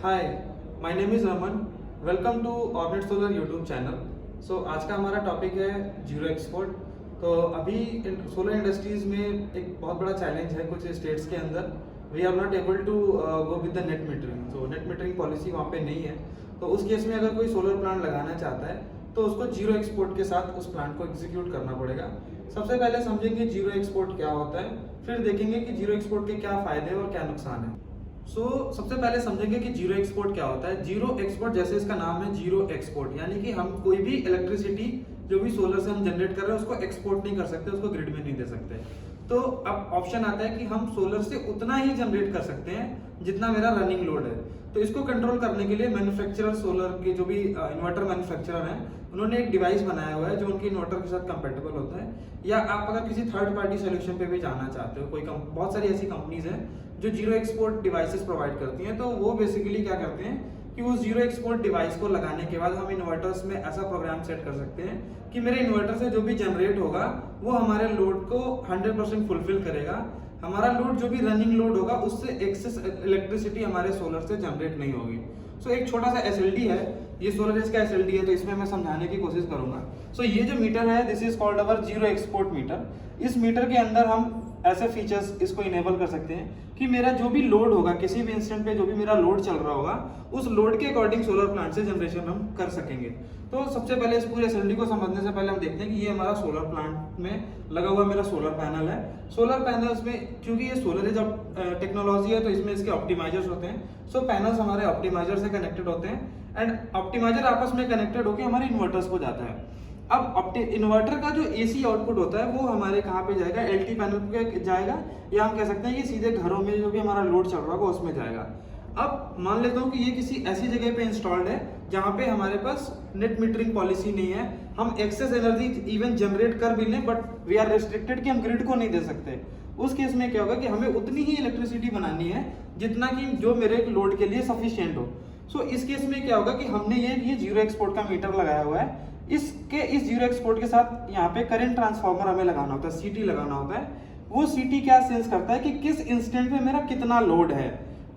Hi, my name is Raman. Welcome to orbit solar YouTube channel. So आज का हमारा topic है जीरो एक्सपोर्ट। तो अभी सोलर इंडस्ट्रीज़ में एक बहुत बड़ा चैलेंज है कुछ स्टेट्स के अंदर। We are not able to go with the net metering. तो नेट मीटरिंग पॉलिसी वहाँ पे नहीं है। तो उस केस में अगर कोई सोलर प्लांट लगाना चाहता है तो उसको जीरो एक्सपोर्ट के साथ उस प्लांट को एग्जीक्यूट करना पड़ेगा। सबसे पहले समझेंगे जीरो एक्सपोर्ट क्या होता है, फिर देखेंगे कि जीरो एक्सपोर्ट के क्या फ़ायदे और क्या नुकसान है। सबसे पहले समझेंगे कि जीरो एक्सपोर्ट क्या होता है। जीरो एक्सपोर्ट जैसे इसका नाम है जीरो एक्सपोर्ट, यानी कि हम कोई भी इलेक्ट्रिसिटी जो भी सोलर से हम जनरेट कर रहे हैं उसको एक्सपोर्ट नहीं कर सकते, उसको ग्रिड में नहीं दे सकते। तो अब ऑप्शन आता है कि हम सोलर से उतना ही जनरेट कर सकते हैं जितना मेरा रनिंग लोड है। तो इसको कंट्रोल करने के लिए मैन्युफैक्चरर सोलर के जो भी इन्वर्टर मैन्युफैक्चरर हैं उन्होंने एक डिवाइस बनाया हुआ है जो उनके इन्वर्टर के साथ कंपेटेबल होता है। या आप अगर किसी थर्ड पार्टी सोल्यूशन पे भी जाना चाहते हो, बहुत सारी ऐसी कंपनीज हैं जो जीरो एक्सपोर्ट डिवाइसेस प्रोवाइड करती हैं। तो वो बेसिकली क्या करते हैं कि उस जीरो एक्सपोर्ट डिवाइस को लगाने के बाद हम इन्वर्टर्स में ऐसा प्रोग्राम सेट कर सकते हैं कि मेरे इन्वर्टर से जो भी जनरेट होगा वो हमारे लोड को 100% फुलफिल करेगा। हमारा लोड जो भी रनिंग लोड होगा उससे एक्सेस इलेक्ट्रिसिटी हमारे सोलर से जनरेट नहीं होगी। एक छोटा सा एसएलडी है, ये सोलर का एसएलडी है, तो इसमें मैं समझाने की कोशिश करूंगा। ये जो मीटर है this is called our zero export meter. इस मीटर के अंदर हम ऐसे फीचर्स इसको इनेबल कर सकते हैं कि मेरा जो भी लोड होगा, किसी भी इंस्टेंट पे जो भी मेरा लोड चल रहा होगा उस लोड के अकॉर्डिंग सोलर प्लांट से जनरेशन हम कर सकेंगे। तो सबसे पहले इस पूरे एसएलडी को समझने से पहले हम देखते हैं कि ये हमारा सोलर प्लांट में लगा हुआ मेरा सोलर पैनल है। सोलर पैनल्स में क्योंकि ये सोलर जब टेक्नोलॉजी है तो इसमें इसके ऑप्टिमाइजर्स होते हैं। पैनल्स हमारे ऑप्टिमाइजर से कनेक्टेड होते हैं एंड ऑप्टिमाइजर आपस में कनेक्टेड होकर हमारे इन्वर्टर्स को जाता है। अब इन्वर्टर का जो एसी आउटपुट होता है वो हमारे कहाँ पे जाएगा, एलटी पैनल पे जाएगा, या हम कह सकते हैं ये सीधे घरों में जो भी हमारा लोड चल रहा होगा उसमें जाएगा। अब मान लेता हूँ कि ये किसी ऐसी जगह पे इंस्टॉल्ड है जहाँ पे हमारे पास नेट मीटरिंग पॉलिसी नहीं है, हम एक्सेस एनर्जी इवन जनरेट कर भी लें बट वी आर रिस्ट्रिक्टेड कि हम ग्रिड को नहीं दे सकते। उस केस में क्या होगा कि हमें उतनी ही इलेक्ट्रिसिटी बनानी है जितना कि जो मेरे लोड के लिए सफिशियंट हो। इस केस में क्या होगा कि हमने ये जीरो एक्सपोर्ट का मीटर लगाया हुआ है। इस जीरो एक्सपोर्ट के साथ यहाँ पे करंट ट्रांसफार्मर हमें लगाना होता है, सीटी लगाना होता है। वो सीटी क्या सेंस करता है कि किस इंस्टेंट पे मेरा कितना लोड है।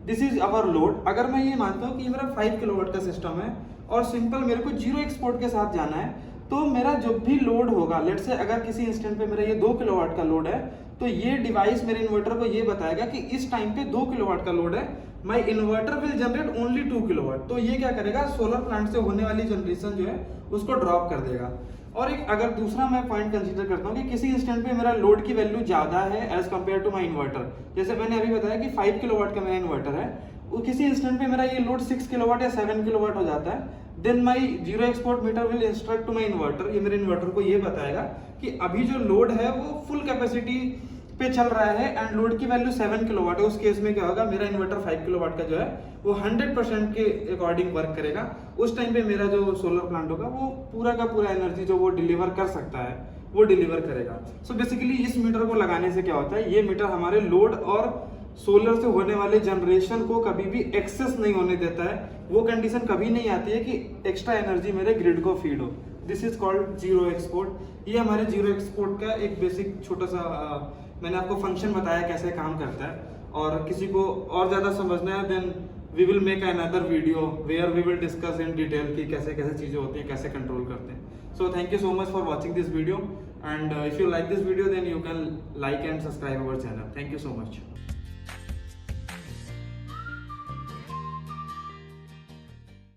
This is our load. अगर मैं ये मानता हूँ कि मेरा 5 किलोवाट का सिस्टम है और सिंपल मेरे को जीरो एक्सपोर्ट के साथ जाना है, तो मेरा जो भी लोड होगा, लेट से अगर किसी इंस्टेंट पे मेरा ये 2 किलोवाट का लोड है तो ये डिवाइस मेरे इन्वर्टर को ये बताएगा कि इस टाइम पे 2 किलोवाट का लोड है, my inverter will generate only 2 kilowatt. तो ये क्या करेगा, सोलर प्लांट से होने वाली जनरेशन जो है उसको ड्रॉप कर देगा। और एक अगर दूसरा मैं पॉइंट कंसीडर करता हूँ कि किसी इंस्टेंट पे मेरा लोड की वैल्यू ज्यादा है as compare to my inverter, जैसे मैंने अभी बताया कि 5 किलोवाट का मेरा इन्वर्टर है, वो किसी इंस्टेंट पे मेरा ये लोड 6 किलोवाट या 7 किलोवाट हो जाता है, then my zero export meter will instruct to my inverter. ये मेरे इन्वर्टर को ये बताएगा कि अभी जो लोड है वो फुल कैपेसिटी पे चल रहा है एंड लोड की वैल्यू 7 किलोवाट है। उस केस में क्या होगा, मेरा इन्वर्टर 5 किलोवाट का जो है वो 100% के अकॉर्डिंग वर्क करेगा। उस टाइम पे मेरा जो सोलर प्लांट होगा वो पूरा का पूरा एनर्जी जो वो डिलीवर कर सकता है वो डिलीवर करेगा। बेसिकली इस मीटर को लगाने से क्या होता है, ये मीटर हमारे लोड और सोलर से होने वाले जनरेशन को कभी भी एक्सेस नहीं होने देता है। वो कंडीशन कभी नहीं आती है कि एक्स्ट्रा एनर्जी मेरे ग्रिड को फीड हो। This is called zero export. ये हमारे जीरो एक्सपोर्ट का एक बेसिक छोटा सा मैंने आपको फंक्शन बताया कैसे काम करता है। और किसी को और ज़्यादा समझना है then we will make another video where we will discuss in detail कि कैसे कैसे चीज़ें होती हैं, कैसे कंट्रोल करते हैं। Thank you so much for watching this video and if you like this video then you can like and subscribe our channel. Thank you so much.